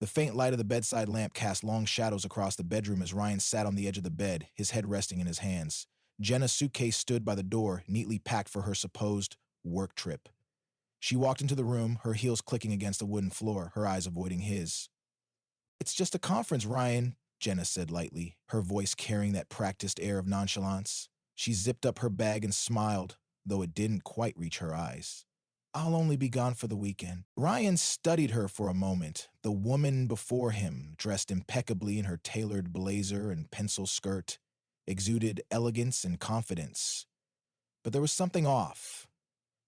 The faint light of the bedside lamp cast long shadows across the bedroom as Ryan sat on the edge of the bed, his head resting in his hands. Jenna's suitcase stood by the door, neatly packed for her supposed work trip. She walked into the room, her heels clicking against the wooden floor, her eyes avoiding his. "It's just a conference, Ryan," Jenna said lightly, her voice carrying that practiced air of nonchalance. She zipped up her bag and smiled, though it didn't quite reach her eyes. "I'll only be gone for the weekend." Ryan studied her for a moment, the woman before him, dressed impeccably in her tailored blazer and pencil skirt, exuded elegance and confidence. But there was something off.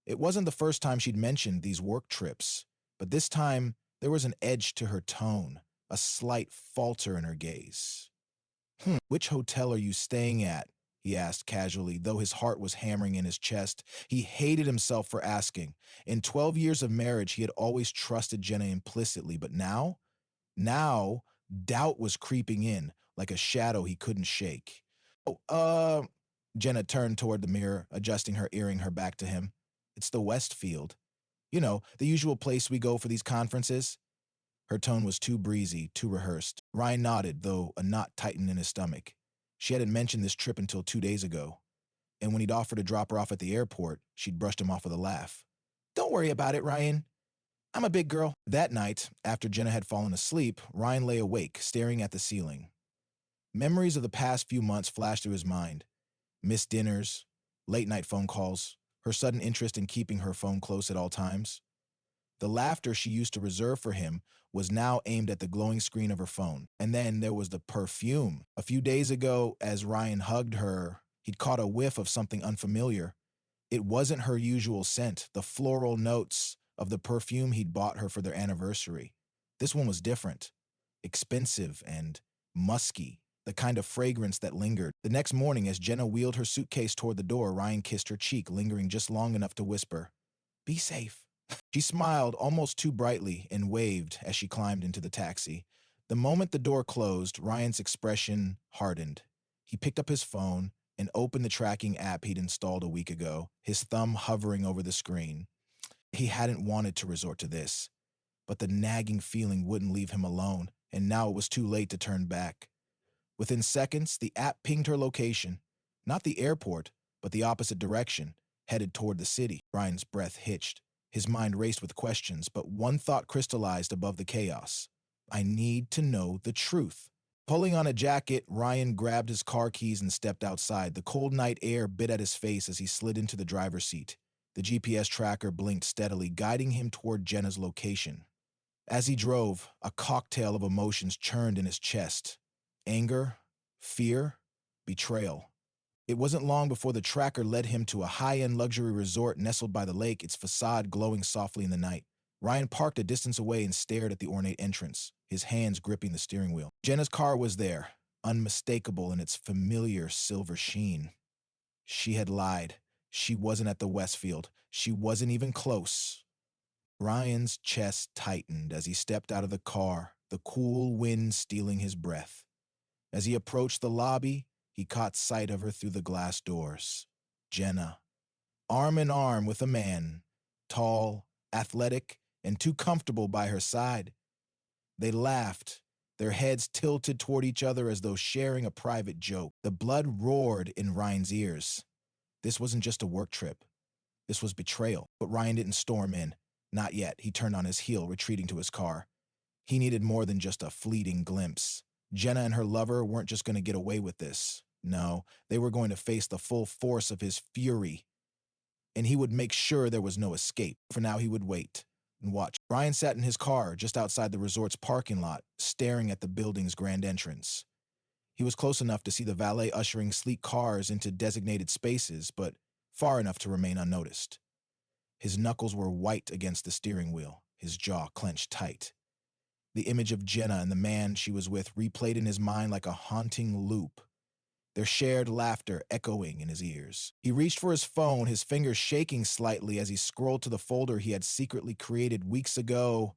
It wasn't the first time she'd mentioned these work trips, but this time there was an edge to her tone, a slight falter in her gaze. "Which hotel are you staying at?" he asked casually, though his heart was hammering in his chest. He hated himself for asking. In 12 years of marriage, he had always trusted Jenna implicitly, but now, doubt was creeping in, like a shadow he couldn't shake. Jenna turned toward the mirror, adjusting her earring her back to him. "It's the Westfield. You know, the usual place we go for these conferences." Her tone was too breezy, too rehearsed. Ryan nodded, though a knot tightened in his stomach. She hadn't mentioned this trip until 2 days ago, and when he'd offered to drop her off at the airport, she'd brushed him off with a laugh. "Don't worry about it, Ryan. I'm a big girl." That night, after Jenna had fallen asleep, Ryan lay awake, staring at the ceiling. Memories of the past few months flashed through his mind. Missed dinners, late-night phone calls, her sudden interest in keeping her phone close at all times. The laughter she used to reserve for him was now aimed at the glowing screen of her phone. And then there was the perfume. A few days ago, as Ryan hugged her, he'd caught a whiff of something unfamiliar. It wasn't her usual scent, the floral notes of the perfume he'd bought her for their anniversary. This one was different, expensive and musky, the kind of fragrance that lingered. The next morning, as Jenna wheeled her suitcase toward the door, Ryan kissed her cheek, lingering just long enough to whisper, "Be safe." She smiled almost too brightly and waved as she climbed into the taxi. The moment the door closed, Ryan's expression hardened. He picked up his phone and opened the tracking app he'd installed a week ago, his thumb hovering over the screen. He hadn't wanted to resort to this, but the nagging feeling wouldn't leave him alone, and now it was too late to turn back. Within seconds, the app pinged her location. Not the airport, but the opposite direction, headed toward the city. Ryan's breath hitched. His mind raced with questions, but one thought crystallized above the chaos. "I need to know the truth." Pulling on a jacket, Ryan grabbed his car keys and stepped outside. The cold night air bit at his face as he slid into the driver's seat. The GPS tracker blinked steadily, guiding him toward Jenna's location. As he drove, a cocktail of emotions churned in his chest. Anger, fear, betrayal. It wasn't long before the tracker led him to a high-end luxury resort nestled by the lake, its facade glowing softly in the night. Ryan parked a distance away and stared at the ornate entrance, his hands gripping the steering wheel. Jenna's car was there, unmistakable in its familiar silver sheen. She had lied. She wasn't at the Westfield. She wasn't even close. Ryan's chest tightened as he stepped out of the car, the cool wind stealing his breath. As he approached the lobby, he caught sight of her through the glass doors. Jenna, arm in arm with a man, tall, athletic, and too comfortable by her side. They laughed, their heads tilted toward each other as though sharing a private joke. The blood roared in Ryan's ears. This wasn't just a work trip. This was betrayal. But Ryan didn't storm in. Not yet. He turned on his heel, retreating to his car. He needed more than just a fleeting glimpse. Jenna and her lover weren't just going to get away with this. No, they were going to face the full force of his fury. And he would make sure there was no escape. For now, he would wait and watch. Ryan sat in his car just outside the resort's parking lot, staring at the building's grand entrance. He was close enough to see the valet ushering sleek cars into designated spaces, but far enough to remain unnoticed. His knuckles were white against the steering wheel, his jaw clenched tight. The image of Jenna and the man she was with replayed in his mind like a haunting loop, their shared laughter echoing in his ears. He reached for his phone, his fingers shaking slightly as he scrolled to the folder he had secretly created weeks ago.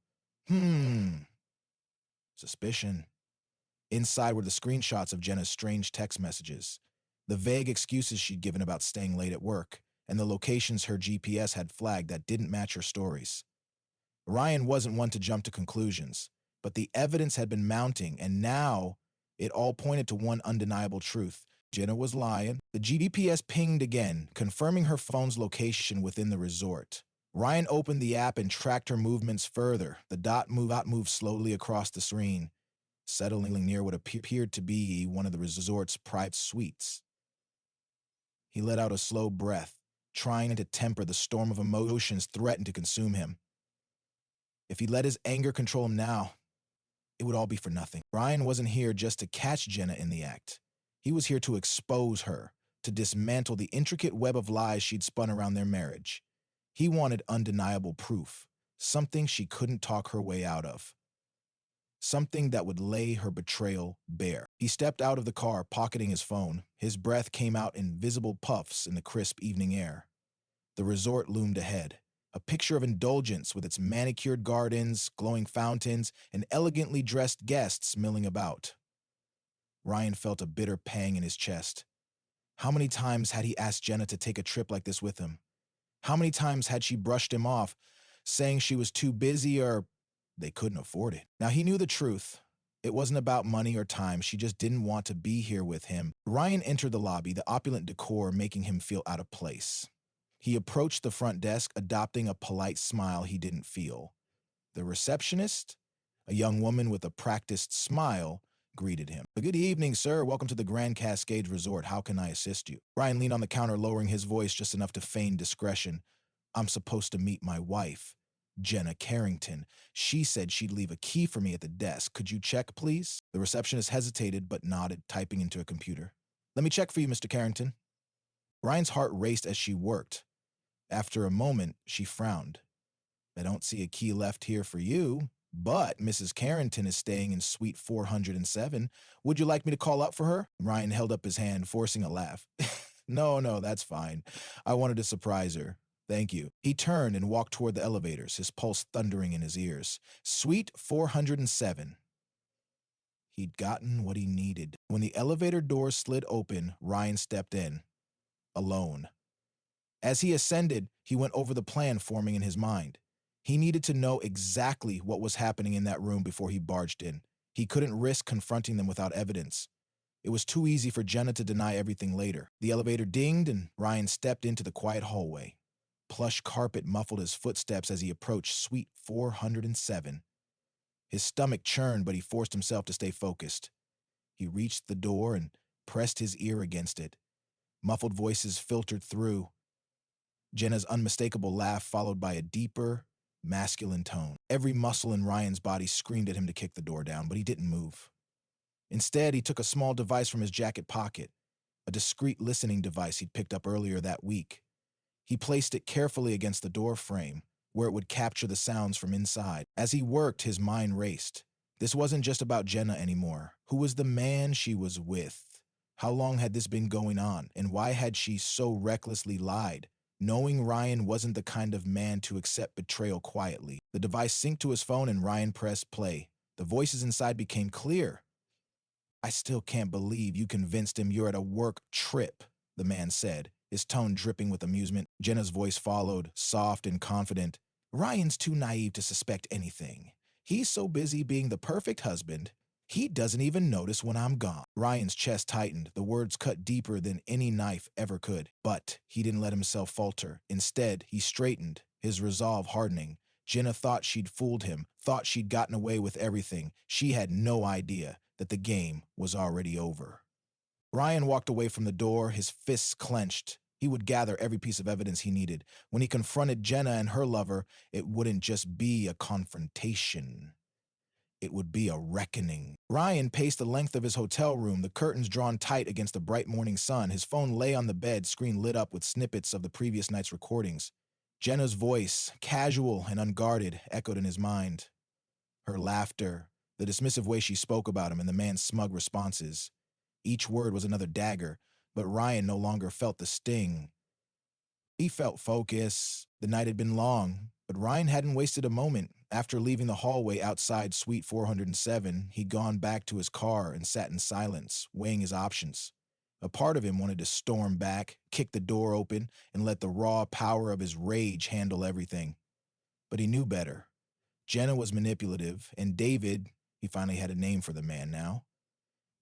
Suspicion. Inside were the screenshots of Jenna's strange text messages, the vague excuses she'd given about staying late at work, and the locations her GPS had flagged that didn't match her stories. Ryan wasn't one to jump to conclusions, but the evidence had been mounting, and now it all pointed to one undeniable truth. Jenna was lying. The GPS pinged again, confirming her phone's location within the resort. Ryan opened the app and tracked her movements further. The dot moved slowly across the screen, settling near what appeared to be one of the resort's private suites. He let out a slow breath, trying to temper the storm of emotions threatened to consume him. If he let his anger control him now, it would all be for nothing. Ryan wasn't here just to catch Jenna in the act. He was here to expose her, to dismantle the intricate web of lies she'd spun around their marriage. He wanted undeniable proof, something she couldn't talk her way out of. Something that would lay her betrayal bare. He stepped out of the car, pocketing his phone. His breath came out in visible puffs in the crisp evening air. The resort loomed ahead, a picture of indulgence with its manicured gardens, glowing fountains, and elegantly dressed guests milling about. Ryan felt a bitter pang in his chest. How many times had he asked Jenna to take a trip like this with him? How many times had she brushed him off, saying she was too busy or they couldn't afford it? Now he knew the truth. It wasn't about money or time. She just didn't want to be here with him. Ryan entered the lobby, the opulent decor making him feel out of place. He approached the front desk, adopting a polite smile he didn't feel. The receptionist, a young woman with a practiced smile, greeted him. "Good evening, sir. Welcome to the Grand Cascades Resort. How can I assist you?" Ryan leaned on the counter, lowering his voice just enough to feign discretion. "I'm supposed to meet my wife, Jenna Carrington. She said she'd leave a key for me at the desk. Could you check, please?" The receptionist hesitated but nodded, typing into a computer. "Let me check for you, Mr. Carrington." Ryan's heart raced as she worked. After a moment, she frowned. "I don't see a key left here for you, but Mrs. Carrington is staying in suite 407. Would you like me to call up for her?" Ryan held up his hand, forcing a laugh. No, that's fine. I wanted to surprise her. Thank you." He turned and walked toward the elevators, his pulse thundering in his ears. Suite 407. He'd gotten what he needed. When the elevator doors slid open, Ryan stepped in. Alone. As he ascended, he went over the plan forming in his mind. He needed to know exactly what was happening in that room before he barged in. He couldn't risk confronting them without evidence. It was too easy for Jenna to deny everything later. The elevator dinged and Ryan stepped into the quiet hallway. Plush carpet muffled his footsteps as he approached suite 407. His stomach churned, but he forced himself to stay focused. He reached the door and pressed his ear against it. Muffled voices filtered through. Jenna's unmistakable laugh followed by a deeper, masculine tone. Every muscle in Ryan's body screamed at him to kick the door down, but he didn't move. Instead, he took a small device from his jacket pocket, a discreet listening device he'd picked up earlier that week. He placed it carefully against the door frame, where it would capture the sounds from inside. As he worked, his mind raced. This wasn't just about Jenna anymore. Who was the man she was with? How long had this been going on, and why had she so recklessly lied? Knowing Ryan wasn't the kind of man to accept betrayal quietly. The device synced to his phone and Ryan pressed play. The voices inside became clear. "I still can't believe you convinced him you're at a work trip," the man said, his tone dripping with amusement. Jenna's voice followed, soft and confident. "Ryan's too naive to suspect anything. He's so busy being the perfect husband, he doesn't even notice when I'm gone." Ryan's chest tightened, the words cut deeper than any knife ever could. But he didn't let himself falter. Instead, he straightened, his resolve hardening. Jenna thought she'd fooled him, thought she'd gotten away with everything. She had no idea that the game was already over. Ryan walked away from the door, his fists clenched. He would gather every piece of evidence he needed. When he confronted Jenna and her lover, it wouldn't just be a confrontation. It would be a reckoning. Ryan paced the length of his hotel room, the curtains drawn tight against the bright morning sun. His phone lay on the bed, screen lit up with snippets of the previous night's recordings. Jenna's voice, casual and unguarded, echoed in his mind. Her laughter, the dismissive way she spoke about him, and the man's smug responses. Each word was another dagger, but Ryan no longer felt the sting. He felt focus. The night had been long, but Ryan hadn't wasted a moment. After leaving the hallway outside suite 407, he'd gone back to his car and sat in silence, weighing his options. A part of him wanted to storm back, kick the door open, and let the raw power of his rage handle everything. But he knew better. Jenna was manipulative, and David, He finally had a name for the man now.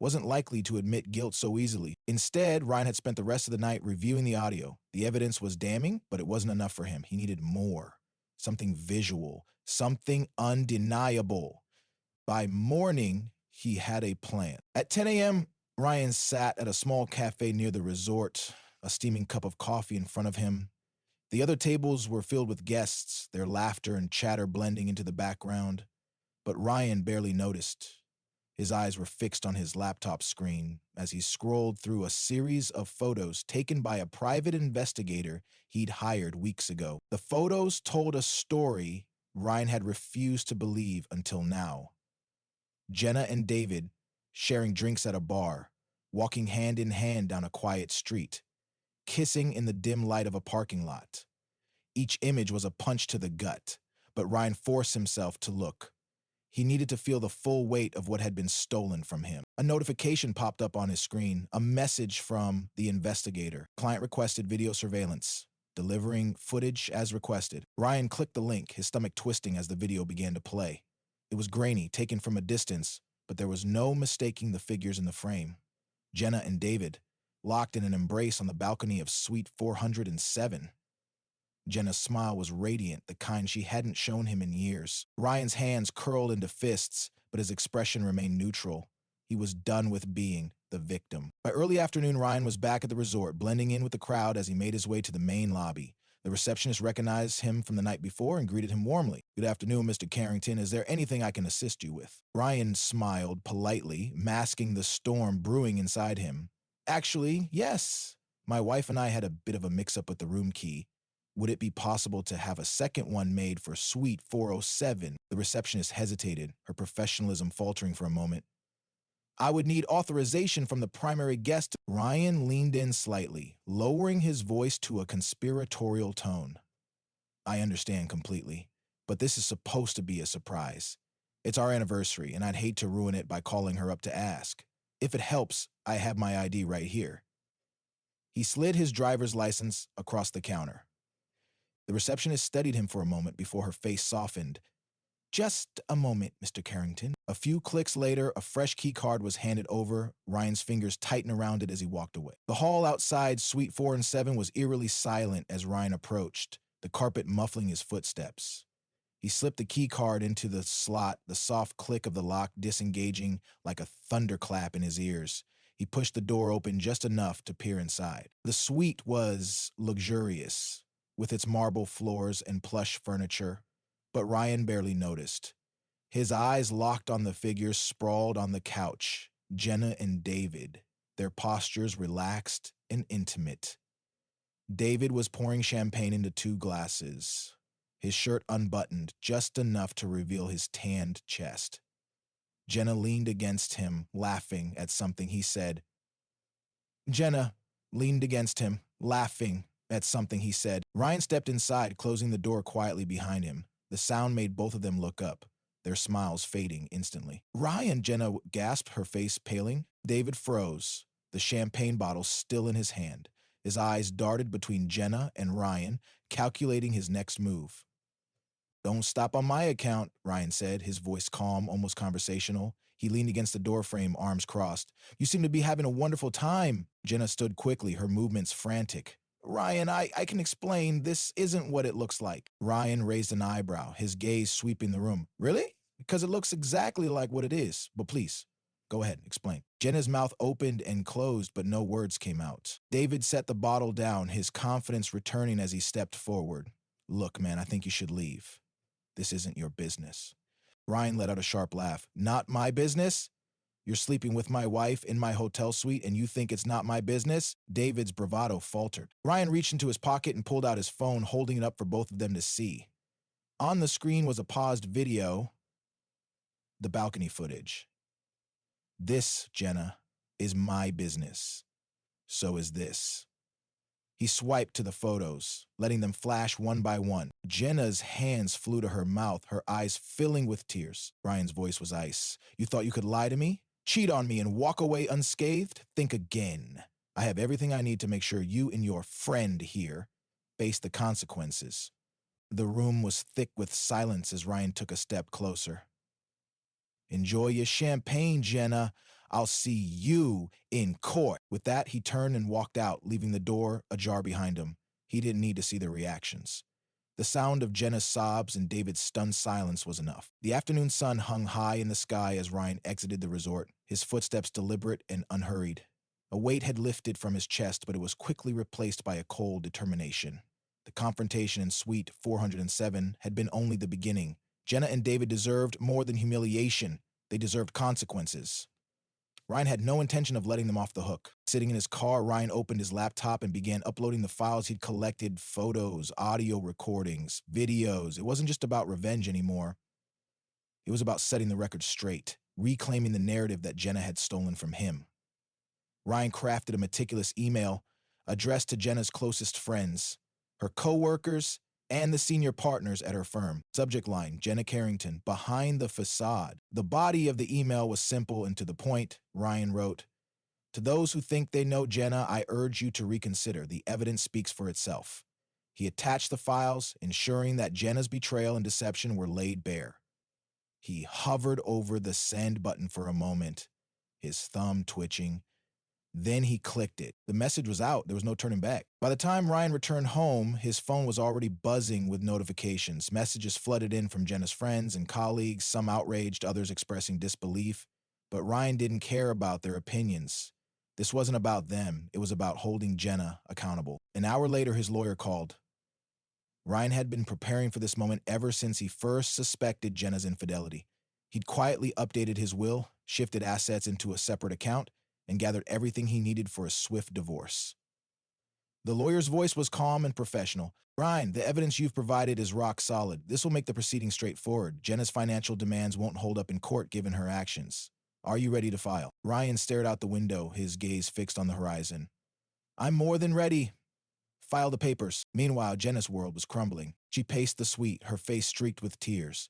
Wasn't likely to admit guilt so easily. Instead, Ryan had spent the rest of the night reviewing the audio. The evidence was damning, but it wasn't enough for him. He needed more. Something visual. Something undeniable. By morning, he had a plan. At 10 a.m., Ryan sat at a small cafe near the resort, a steaming cup of coffee in front of him. The other tables were filled with guests, their laughter and chatter blending into the background. But Ryan barely noticed. His eyes were fixed on his laptop screen as he scrolled through a series of photos taken by a private investigator he'd hired weeks ago. The photos told a story Ryan had refused to believe until now. Jenna and David sharing drinks at a bar, walking hand in hand down a quiet street, kissing in the dim light of a parking lot. Each image was a punch to the gut, but Ryan forced himself to look. He needed to feel the full weight of what had been stolen from him. A notification popped up on his screen, a message from the investigator. Client requested video surveillance, delivering footage as requested. Ryan clicked the link, his stomach twisting as the video began to play. It was grainy, taken from a distance, but there was no mistaking the figures in the frame. Jenna and David, locked in an embrace on the balcony of Suite 407. Jenna's smile was radiant, the kind she hadn't shown him in years. Ryan's hands curled into fists, but his expression remained neutral. He was done with being the victim. By early afternoon, Ryan was back at the resort, blending in with the crowd as he made his way to the main lobby. The receptionist recognized him from the night before and greeted him warmly. "Good afternoon, Mr. Carrington. Is there anything I can assist you with?" Ryan smiled politely, masking the storm brewing inside him. "Actually, yes. My wife and I had a bit of a mix-up with the room key. Would it be possible to have a second one made for Suite 407? The receptionist hesitated, her professionalism faltering for a moment. "I would need authorization from the primary guest." Ryan leaned in slightly, lowering his voice to a conspiratorial tone. "I understand completely, but this is supposed to be a surprise. It's our anniversary, and I'd hate to ruin it by calling her up to ask. If it helps, I have my ID right here." He slid his driver's license across the counter. The receptionist studied him for a moment before her face softened. "Just a moment, Mr. Carrington." A few clicks later, a fresh key card was handed over. Ryan's fingers tightened around it as he walked away. The hall outside Suite 407 was eerily silent as Ryan approached, the carpet muffling his footsteps. He slipped the key card into the slot, the soft click of the lock disengaging like a thunderclap in his ears. He pushed the door open just enough to peer inside. The suite was luxurious, with its marble floors and plush furniture, but Ryan barely noticed. His eyes locked on the figures sprawled on the couch, Jenna and David, their postures relaxed and intimate. David was pouring champagne into 2 glasses, his shirt unbuttoned just enough to reveal his tanned chest. Jenna leaned against him, laughing at something he said. Jenna leaned against him, laughing at something he said. Ryan stepped inside, closing the door quietly behind him. The sound made both of them look up, their smiles fading instantly. "Ryan," Jenna gasped, her face paling. David froze, the champagne bottle still in his hand. His eyes darted between Jenna and Ryan, calculating his next move. "Don't stop on my account," Ryan said, his voice calm, almost conversational. He leaned against the doorframe, arms crossed. "You seem to be having a wonderful time." Jenna stood quickly, her movements frantic. "Ryan, I can explain. This isn't what it looks like." Ryan raised an eyebrow, his gaze sweeping the room. "Really? Because it looks exactly like what it is. But please, go ahead, explain." Jenna's mouth opened and closed, but no words came out. David set the bottle down, his confidence returning as he stepped forward. "Look, man, I think you should leave. This isn't your business." Ryan let out a sharp laugh. "Not my business? You're sleeping with my wife in my hotel suite and you think it's not my business?" David's bravado faltered. Ryan reached into his pocket and pulled out his phone, holding it up for both of them to see. On the screen was a paused video, the balcony footage. "This, Jenna, is my business. So is this." He swiped to the photos, letting them flash one by one. Jenna's hands flew to her mouth, her eyes filling with tears. Ryan's voice was ice. "You thought you could lie to me? Cheat on me and walk away unscathed? Think again. I have everything I need to make sure you and your friend here face the consequences." The room was thick with silence as Ryan took a step closer. Enjoy your champagne, Jenna. I'll see you in court. With that, he turned and walked out, leaving the door ajar behind him. He didn't need to see their reactions. The sound of Jenna's sobs and David's stunned silence was enough. The afternoon sun hung high in the sky as Ryan exited the resort, his footsteps deliberate and unhurried. A weight had lifted from his chest, but it was quickly replaced by a cold determination. The confrontation in Suite 407 had been only the beginning. Jenna and David deserved more than humiliation. They deserved consequences. Ryan had no intention of letting them off the hook. Sitting in his car, Ryan opened his laptop and began uploading the files he'd collected: photos, audio recordings, videos. It wasn't just about revenge anymore. It was about setting the record straight, reclaiming the narrative that Jenna had stolen from him. Ryan crafted a meticulous email addressed to Jenna's closest friends, her co-workers, and the senior partners at her firm. Subject line: Jenna Carrington, behind the facade. The body of the email was simple and to the point. Ryan wrote, "To those who think they know Jenna, I urge you to reconsider. The evidence speaks for itself." He attached the files, ensuring that Jenna's betrayal and deception were laid bare. He hovered over the send button for a moment, his thumb twitching. Then he clicked it. The message was out. There was no turning back. By the time Ryan returned home, his phone was already buzzing with notifications. Messages flooded in from Jenna's friends and colleagues, some outraged, others expressing disbelief. But Ryan didn't care about their opinions. This wasn't about them. It was about holding Jenna accountable. An hour later, his lawyer called. Ryan had been preparing for this moment ever since he first suspected Jenna's infidelity. He'd quietly updated his will, shifted assets into a separate account, and gathered everything he needed for a swift divorce. The lawyer's voice was calm and professional. "Ryan, the evidence you've provided is rock solid. This will make the proceedings straightforward. Jenna's financial demands won't hold up in court given her actions. Are you ready to file?" Ryan stared out the window, his gaze fixed on the horizon. "I'm more than ready." "File the papers." Meanwhile, Jenna's world was crumbling. She paced the suite, her face streaked with tears.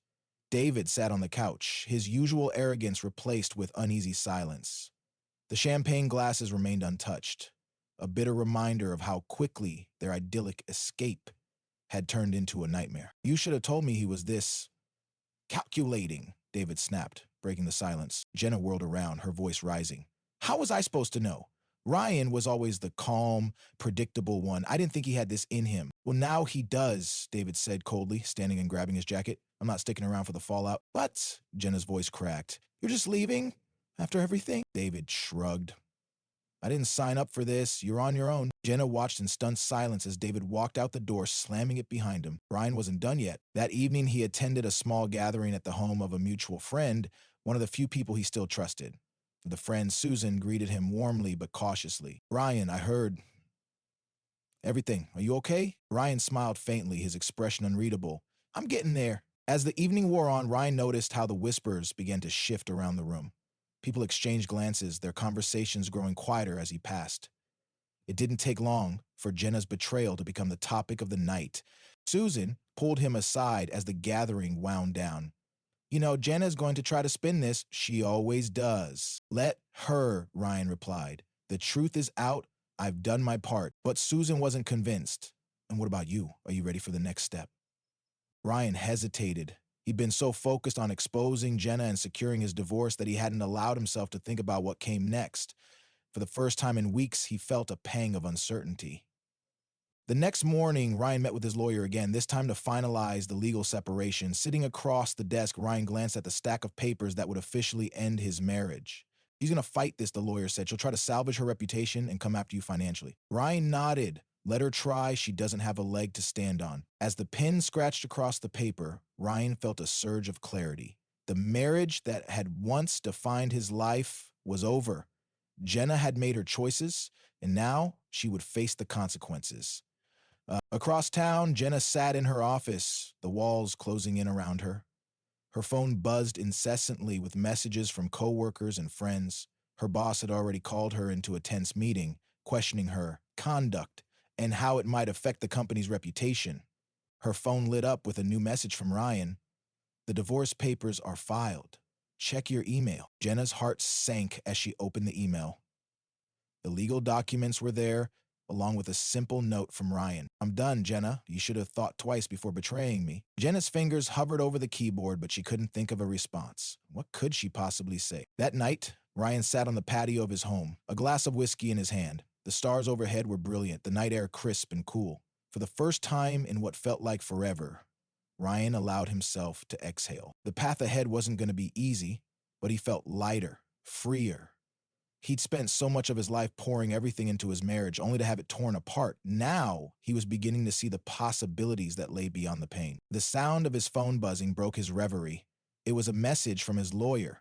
David sat on the couch, his usual arrogance replaced with uneasy silence. The champagne glasses remained untouched, a bitter reminder of how quickly their idyllic escape had turned into a nightmare. "You should have told me he was this calculating," David snapped, breaking the silence. Jenna whirled around, her voice rising. "How was I supposed to know? Ryan was always the calm, predictable one. I didn't think he had this in him." "Well, now he does," David said coldly, standing and grabbing his jacket. "I'm not sticking around for the fallout." "But," Jenna's voice cracked, "you're just leaving? After everything?" David shrugged. "I didn't sign up for this. You're on your own." Jenna watched in stunned silence as David walked out the door, slamming it behind him. Ryan wasn't done yet. That evening, he attended a small gathering at the home of a mutual friend, one of the few people he still trusted. The friend, Susan, greeted him warmly but cautiously. "Ryan, I heard everything. Are you okay?" Ryan smiled faintly, his expression unreadable. "I'm getting there." As the evening wore on, Ryan noticed how the whispers began to shift around the room. People exchanged glances, their conversations growing quieter as he passed. It didn't take long for Jenna's betrayal to become the topic of the night. Susan pulled him aside as the gathering wound down. "You know, Jenna's going to try to spin this. She always does." "Let her," Ryan replied. "The truth is out. I've done my part." But Susan wasn't convinced. "And what about you? Are you ready for the next step?" Ryan hesitated. He'd been so focused on exposing Jenna and securing his divorce that he hadn't allowed himself to think about what came next. For the first time in weeks, he felt a pang of uncertainty. The next morning, Ryan met with his lawyer again, this time to finalize the legal separation. Sitting across the desk, Ryan glanced at the stack of papers that would officially end his marriage. "She's going to fight this," the lawyer said. "She'll try to salvage her reputation and come after you financially." Ryan nodded. "Let her try. She doesn't have a leg to stand on." As the pen scratched across the paper, Ryan felt a surge of clarity. The marriage that had once defined his life was over. Jenna had made her choices, and now she would face the consequences. Across town, Jenna sat in her office, the walls closing in around her. Her phone buzzed incessantly with messages from coworkers and friends. Her boss had already called her into a tense meeting, questioning her conduct and how it might affect the company's reputation. Her phone lit up with a new message from Ryan. "The divorce papers are filed. Check your email." Jenna's heart sank as she opened the email. The legal documents were there, along with a simple note from Ryan. "I'm done, Jenna. You should have thought twice before betraying me." Jenna's fingers hovered over the keyboard, but she couldn't think of a response. What could she possibly say? That night, Ryan sat on the patio of his home, a glass of whiskey in his hand. The stars overhead were brilliant, the night air crisp and cool. For the first time in what felt like forever, Ryan allowed himself to exhale. The path ahead wasn't going to be easy, but he felt lighter, freer. He'd spent so much of his life pouring everything into his marriage only to have it torn apart. Now he was beginning to see the possibilities that lay beyond the pain. The sound of his phone buzzing broke his reverie. It was a message from his lawyer.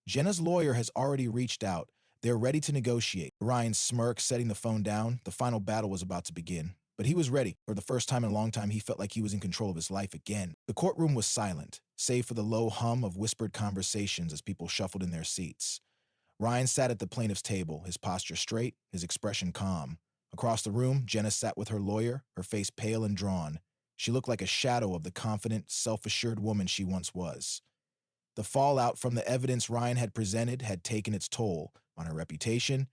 Jenna's lawyer has already reached out. They're ready to negotiate. Ryan smirked, setting the phone down. The final battle was about to begin. But he was ready. For the first time in a long time, he felt like he was in control of his life again. The courtroom was silent, save for the low hum of whispered conversations as people shuffled in their seats. Ryan sat at the plaintiff's table, his posture straight, his expression calm. Across the room, Jenna sat with her lawyer, her face pale and drawn. She looked like a shadow of the confident, self-assured woman she once was. The fallout from the evidence Ryan had presented had taken its toll on her reputation,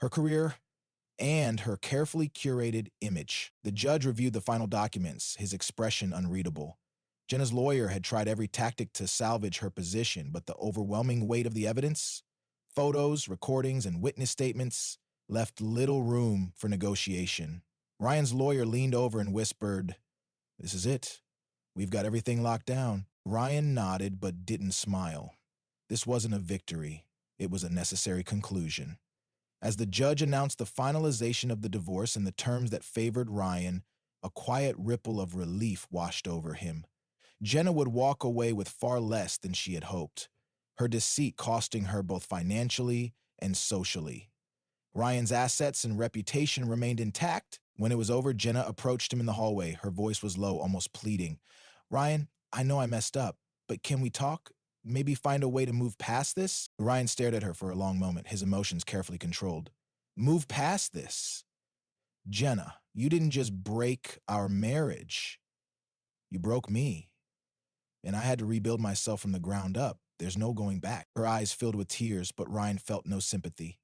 her career, and her carefully curated image. The judge reviewed the final documents, his expression unreadable. Jenna's lawyer had tried every tactic to salvage her position, but the overwhelming weight of the evidence, photos, recordings, and witness statements, left little room for negotiation. Ryan's lawyer leaned over and whispered, "This is it. We've got everything locked down." Ryan nodded but didn't smile. This wasn't a victory. It was a necessary conclusion. As the judge announced the finalization of the divorce and the terms that favored Ryan, a quiet ripple of relief washed over him. Jenna would walk away with far less than she had hoped, her deceit costing her both financially and socially. Ryan's assets and reputation remained intact. When it was over, Jenna approached him in the hallway. Her voice was low, almost pleading. "Ryan, I know I messed up, but can we talk? Maybe find a way to move past this?" Ryan stared at her for a long moment, his emotions carefully controlled. "Move past this? Jenna, you didn't just break our marriage. You broke me. And I had to rebuild myself from the ground up. There's no going back." Her eyes filled with tears, but Ryan felt no sympathy.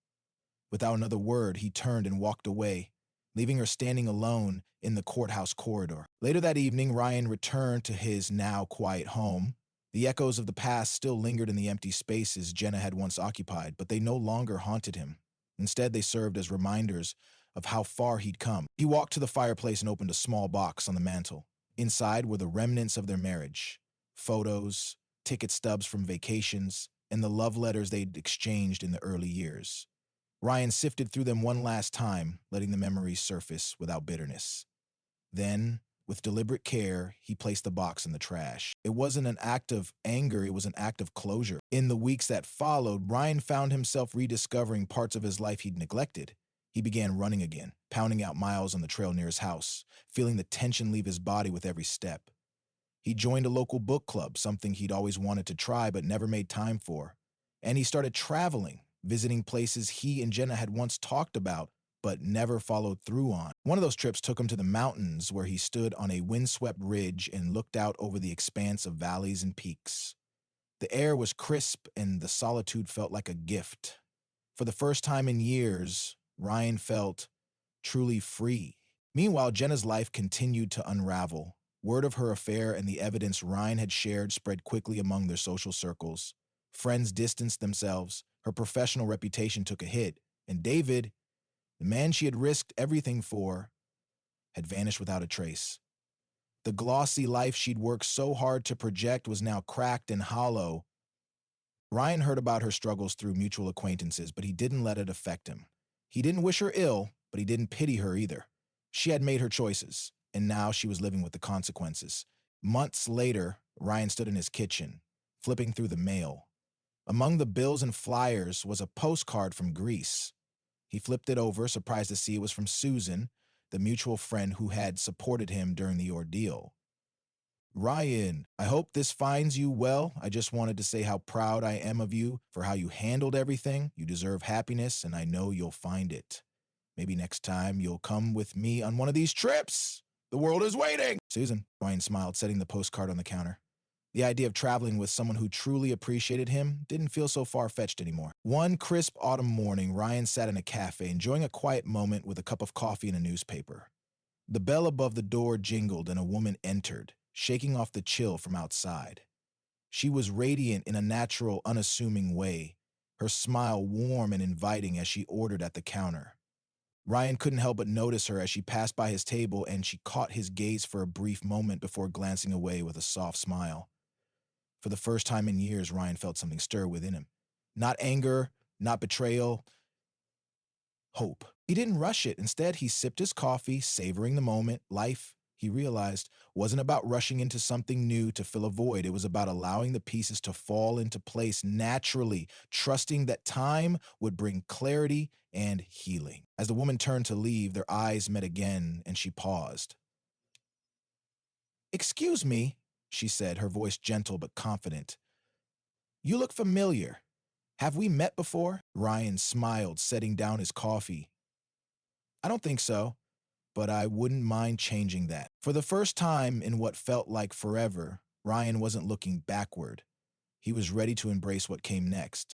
Without another word, he turned and walked away, leaving her standing alone in the courthouse corridor. Later that evening, Ryan returned to his now quiet home. The echoes of the past still lingered in the empty spaces Jenna had once occupied, but they no longer haunted him. Instead, they served as reminders of how far he'd come. He walked to the fireplace and opened a small box on the mantel. Inside were the remnants of their marriage, photos, ticket stubs from vacations, and the love letters they'd exchanged in the early years. Ryan sifted through them one last time, letting the memories surface without bitterness. Then, with deliberate care, he placed the box in the trash. It wasn't an act of anger, it was an act of closure. In the weeks that followed, Ryan found himself rediscovering parts of his life he'd neglected. He began running again, pounding out miles on the trail near his house, feeling the tension leave his body with every step. He joined a local book club, something he'd always wanted to try but never made time for. And he started traveling, visiting places he and Jenna had once talked about but never followed through on. One of those trips took him to the mountains, where he stood on a windswept ridge and looked out over the expanse of valleys and peaks. The air was crisp and the solitude felt like a gift. For the first time in years, Ryan felt truly free. Meanwhile, Jenna's life continued to unravel. Word of her affair and the evidence Ryan had shared spread quickly among their social circles. Friends distanced themselves, her professional reputation took a hit, and David, the man she had risked everything for, had vanished without a trace. The glossy life she'd worked so hard to project was now cracked and hollow. Ryan heard about her struggles through mutual acquaintances, but he didn't let it affect him. He didn't wish her ill, but he didn't pity her either. She had made her choices, and now she was living with the consequences. Months later, Ryan stood in his kitchen, flipping through the mail. Among the bills and flyers was a postcard from Greece. He flipped it over, surprised to see it was from Susan, the mutual friend who had supported him during the ordeal. "Ryan, I hope this finds you well. I just wanted to say how proud I am of you for how you handled everything. You deserve happiness, and I know you'll find it. Maybe next time you'll come with me on one of these trips. The world is waiting." "Susan," Ryan smiled, setting the postcard on the counter. The idea of traveling with someone who truly appreciated him didn't feel so far-fetched anymore. One crisp autumn morning, Ryan sat in a cafe enjoying a quiet moment with a cup of coffee and a newspaper. The bell above the door jingled and a woman entered, shaking off the chill from outside. She was radiant in a natural, unassuming way, her smile warm and inviting as she ordered at the counter. Ryan couldn't help but notice her as she passed by his table, and she caught his gaze for a brief moment before glancing away with a soft smile. For the first time in years, Ryan felt something stir within him. Not anger, not betrayal, hope. He didn't rush it. Instead, he sipped his coffee, savoring the moment. Life, he realized, wasn't about rushing into something new to fill a void. It was about allowing the pieces to fall into place naturally, trusting that time would bring clarity and healing. As the woman turned to leave, their eyes met again, and she paused. "Excuse me," she said, her voice gentle but confident. "You look familiar. Have we met before?" Ryan smiled, setting down his coffee. "I don't think so, but I wouldn't mind changing that." For the first time in what felt like forever, Ryan wasn't looking backward. He was ready to embrace what came next.